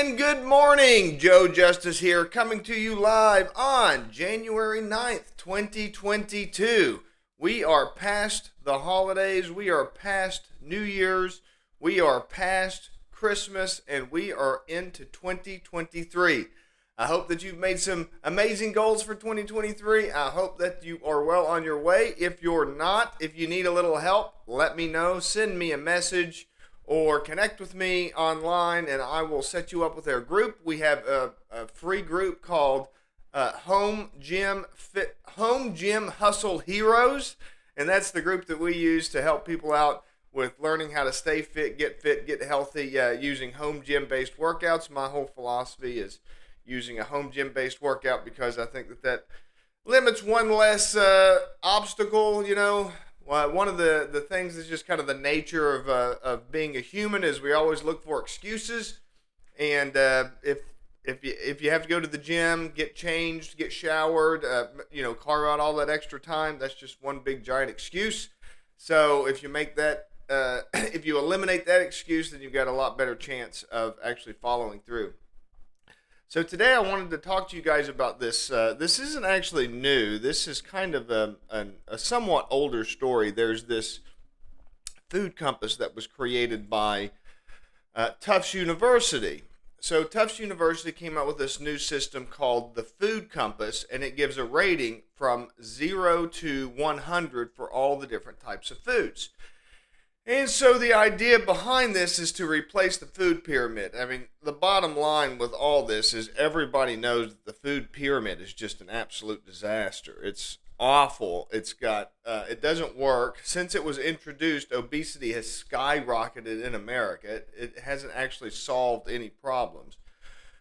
And good morning, Joe Justice here, coming to you live on January 9th, 2022. We are past the holidays, we are past New Year's, we are past Christmas, and we are into 2023. I hope that you've made some amazing goals for 2023. I hope that you are well on your way. If you're not, if you need a little help, let me know. Send me a message or connect with me online, and I will set you up with our group. We have a free group called Home Gym Hustle Heroes, and that's the group that we use to help people out with learning how to stay fit, get healthy, using home gym-based workouts. My whole philosophy is using a home gym-based workout because I think that limits one less obstacle, One of the things that's just kind of the nature of being a human is we always look for excuses, and if you have to go to the gym, get changed, get showered, carve out all that extra time, that's just one big giant excuse. So if you make that, if you eliminate that excuse, then you've got a lot better chance of actually following through. So today I wanted to talk to you guys about this. This isn't actually new. This is kind of a somewhat older story. There's this food compass that was created by Tufts University. So Tufts University came out with this new system called the food compass, and it gives a rating from 0 to 100 for all the different types of foods. And so the idea behind this is to replace the food pyramid. I mean, the bottom line with all this is everybody knows that the food pyramid is just an absolute disaster. It's awful. It doesn't work. Since it was introduced, obesity has skyrocketed in America. It hasn't actually solved any problems.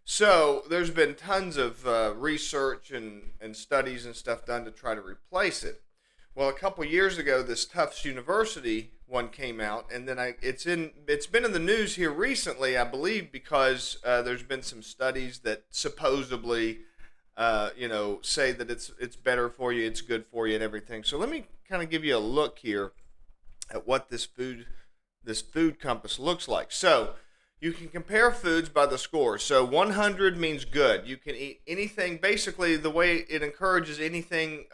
So there's been tons of research and studies and stuff done to try to replace it. Well, a couple years ago, this Tufts University one came out, and then it's been in the news here recently, I believe, because there's been some studies that supposedly, say that it's better for you, it's good for you, and everything. So let me kind of give you a look here at what this food compass looks like. So you can compare foods by the score. So 100 means good. You can eat anything. Basically, the way it encourages anything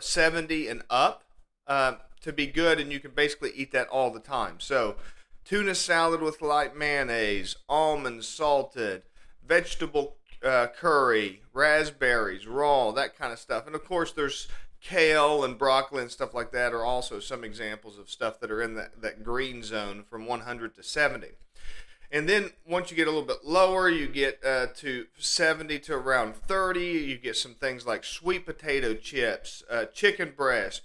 70 and up to be good, and you can basically eat that all the time. So tuna salad with light mayonnaise, almonds salted, vegetable curry, raspberries, raw, that kind of stuff. And of course, there's kale and broccoli and stuff like that are also some examples of stuff that are in that green zone from 100 to 70. And then once you get a little bit lower, you get to 70 to around 30. You get some things like sweet potato chips, chicken breast,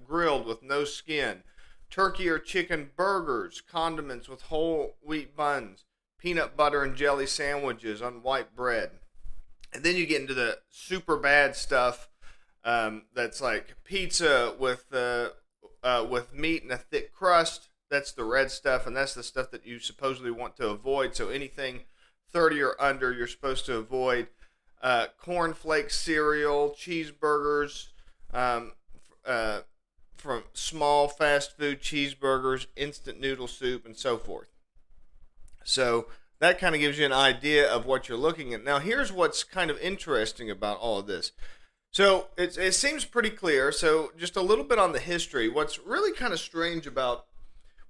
grilled with no skin, turkey or chicken burgers, condiments with whole wheat buns, peanut butter and jelly sandwiches on white bread. And then you get into the super bad stuff that's like pizza with meat and a thick crust. That's the red stuff, and that's the stuff that you supposedly want to avoid. So anything 30 or under, you're supposed to avoid. Cornflake cereal, cheeseburgers, from small fast food cheeseburgers, instant noodle soup, and so forth. So that kind of gives you an idea of what you're looking at. Now, here's what's kind of interesting about all of this. So it seems pretty clear. So just a little bit on the history. What's really kind of strange about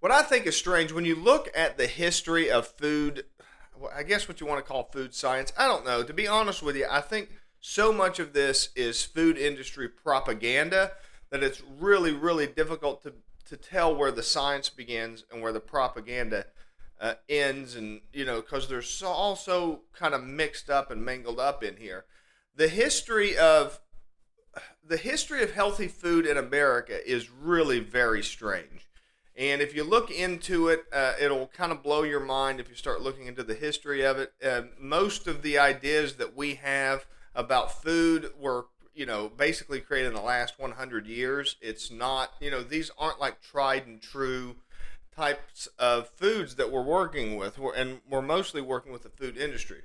what I think is strange, when you look at the history of food, I guess what you want to call food science, I don't know. To be honest with you, I think so much of this is food industry propaganda that it's really, really difficult to tell where the science begins and where the propaganda ends, and, because they're all so kind of mixed up and mangled up in here. The history of healthy food in America is really very strange. And if you look into it, it'll kind of blow your mind if you start looking into the history of it. Most of the ideas that we have about food were, basically created in the last 100 years. It's not, these aren't like tried and true types of foods that we're working with, and we're mostly working with the food industry.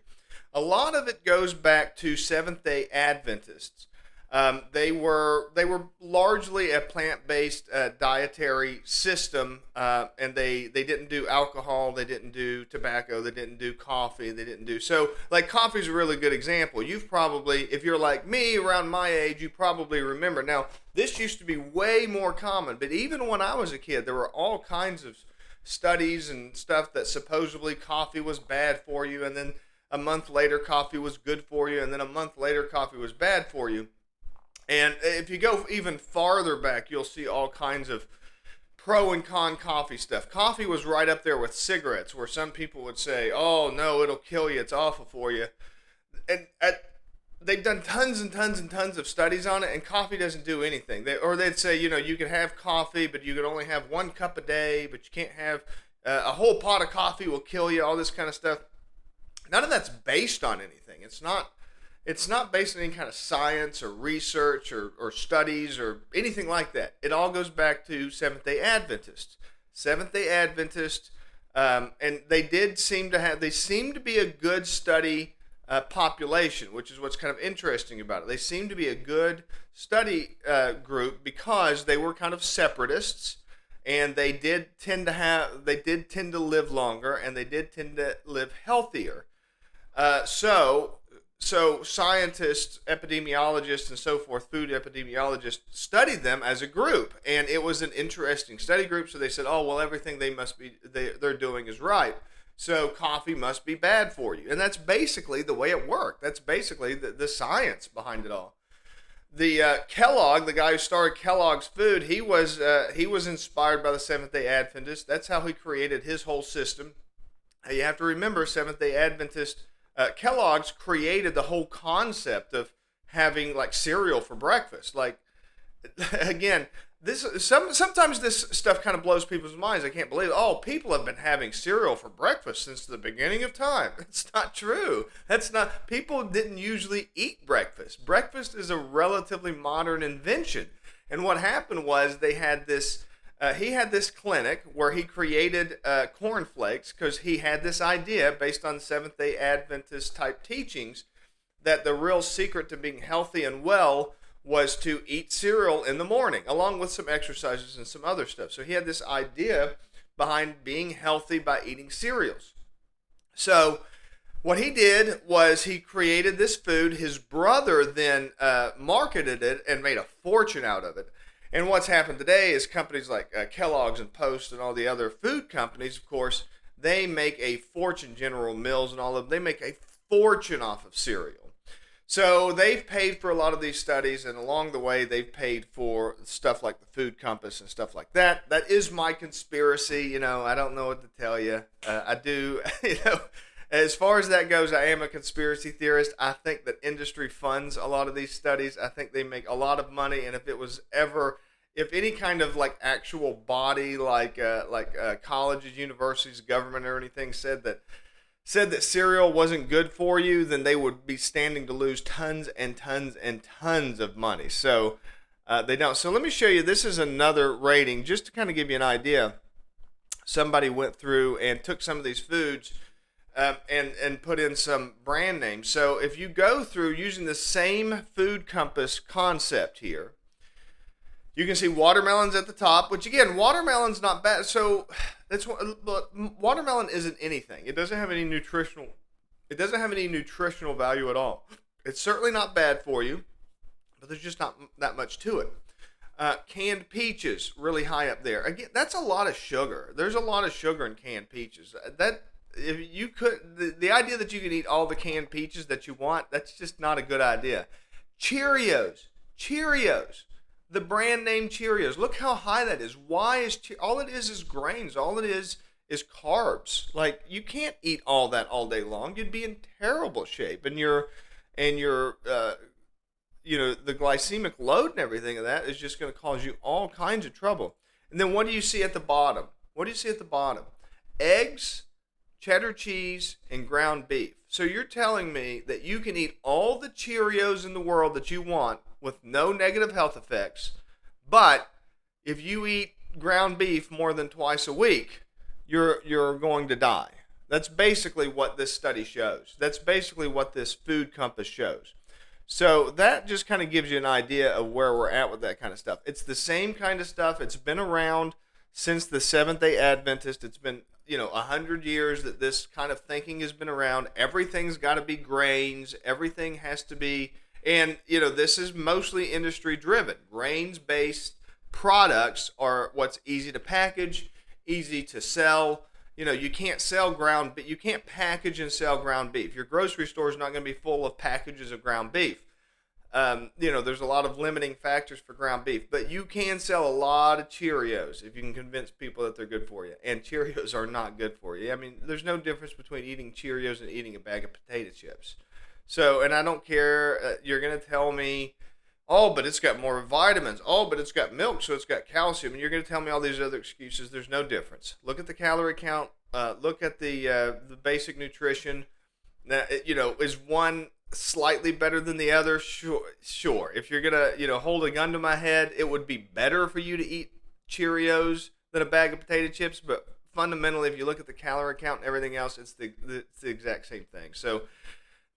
A lot of it goes back to Seventh-day Adventists. They were largely a plant-based dietary system, and they didn't do alcohol, they didn't do tobacco, they didn't do coffee, they didn't do so. Like coffee's a really good example. You've probably, if you're like me around my age, you probably remember. Now this used to be way more common, but even when I was a kid, there were all kinds of studies and stuff that supposedly coffee was bad for you, and then a month later coffee was good for you, and then a month later coffee was bad for you. And if you go even farther back, you'll see all kinds of pro and con coffee stuff. Coffee was right up there with cigarettes, where some people would say, "Oh no, it'll kill you. It's awful for you." And they've done tons and tons and tons of studies on it, and coffee doesn't do anything. They'd say, you can have coffee, but you can only have 1 cup a day, but you can't have a whole pot of coffee will kill you. All this kind of stuff. None of that's based on anything. It's not based on any kind of science or research or studies or anything like that. It all goes back to Seventh-day Adventists. Seventh-day Adventists, and they seem to be a good study population, which is what's kind of interesting about it. They seem to be a good study group because they were kind of separatists, and they did tend to live longer, and they did tend to live healthier. So scientists, epidemiologists, and so forth, food epidemiologists, studied them as a group, and it was an interesting study group. So they said, "Oh well, everything they're doing is right. So coffee must be bad for you," and that's basically the way it worked. That's basically the science behind it all. The Kellogg, the guy who started Kellogg's Food, he was inspired by the Seventh-day Adventists. That's how he created his whole system. You have to remember, Seventh-day Adventist Kellogg's created the whole concept of having like cereal for breakfast. Like, again, sometimes this stuff kind of blows people's minds. I can't believe it. Oh, people have been having cereal for breakfast since the beginning of time. It's not true. People didn't usually eat breakfast. Breakfast is a relatively modern invention. And what happened was they had this. He had this clinic where he created cornflakes because he had this idea based on Seventh-day Adventist type teachings that the real secret to being healthy and well was to eat cereal in the morning, along with some exercises and some other stuff. So he had this idea behind being healthy by eating cereals. So what he did was he created this food. His brother then marketed it and made a fortune out of it. And what's happened today is companies like Kellogg's and Post and all the other food companies, of course, they make a fortune. General Mills and all of them, they make a fortune off of cereal. So they've paid for a lot of these studies, and along the way, they've paid for stuff like the Food Compass and stuff like that. That is my conspiracy. I don't know what to tell you. I do, as far as that goes, I am a conspiracy theorist. I think that industry funds a lot of these studies. I think they make a lot of money, and if any kind of like actual body, like colleges, universities, government, or anything said that cereal wasn't good for you, then they would be standing to lose tons and tons and tons of money. So they don't. So let me show you. This is another rating, just to kind of give you an idea. Somebody went through and took some of these foods. And put in some brand names. So if you go through using the same Food Compass concept here, you can see watermelons at the top, which again, watermelon's not bad. So watermelon isn't anything. It doesn't have any nutritional value at all. It's certainly not bad for you, but there's just not that much to it. Canned peaches, really high up there. Again, that's a lot of sugar. There's a lot of sugar in canned peaches. If you could, the idea that you can eat all the canned peaches that you want, that's just not a good idea. Cheerios, the brand name Cheerios. Look how high that is. Why is all it is grains. All it is carbs. Like, you can't eat all that all day long. You'd be in terrible shape, and your the glycemic load and everything of that is just going to cause you all kinds of trouble. And then what do you see at the bottom? Eggs, cheddar cheese, and ground beef. So you're telling me that you can eat all the Cheerios in the world that you want with no negative health effects, but if you eat ground beef more than twice a week, you're going to die. That's basically what this study shows. That's basically what this Food Compass shows. So that just kind of gives you an idea of where we're at with that kind of stuff. It's the same kind of stuff. It's been around since the Seventh-day Adventist. It's been 100 years that this kind of thinking has been around. Everything's got to be grains. Everything has to be, and this is mostly industry driven. Grains based products are what's easy to package, easy to sell. You can't sell ground, but you can't package and sell ground beef. Your grocery store is not going to be full of packages of ground beef. There's a lot of limiting factors for ground beef, but you can sell a lot of Cheerios if you can convince people that they're good for you. And Cheerios are not good for you. I mean, there's no difference between eating Cheerios and eating a bag of potato chips. So, and I don't care, you're going to tell me, oh, but it's got more vitamins. Oh, but it's got milk, so it's got calcium. And you're going to tell me all these other excuses. There's no difference. Look at the calorie count. Look at the basic nutrition. Now, is one slightly better than the other? Sure. If you're going to, hold a gun to my head, it would be better for you to eat Cheerios than a bag of potato chips. But fundamentally, if you look at the calorie count and everything else, it's the exact same thing. So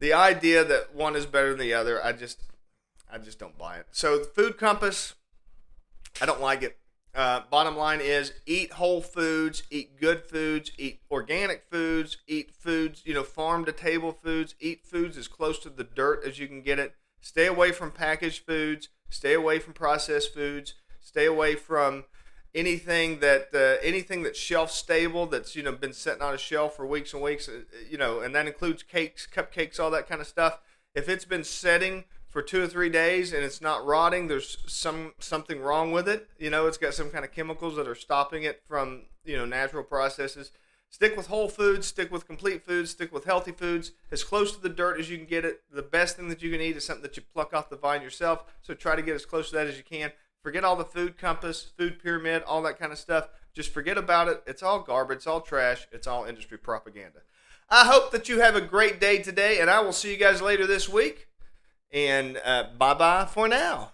the idea that one is better than the other, I just don't buy it. So the food compass, I don't like it. Bottom line is eat whole foods, eat good foods, eat organic foods, eat foods, farm to table foods, eat foods as close to the dirt as you can get it. Stay away from packaged foods, stay away from processed foods, stay away from anything that's shelf stable, that's been sitting on a shelf for weeks and weeks, and that includes cakes, cupcakes, all that kind of stuff. If it's been setting for 2 or 3 days and it's not rotting, there's something wrong with it. It's got some kind of chemicals that are stopping it from natural processes. Stick with whole foods, stick with complete foods, stick with healthy foods, as close to the dirt as you can get it. The best thing that you can eat is something that you pluck off the vine yourself, so try to get as close to that as you can. Forget all the food compass, food pyramid, all that kind of stuff. Just forget about it. It's all garbage, it's all trash, it's all industry propaganda. I hope that you have a great day today, and I will see you guys later this week. And bye-bye for now.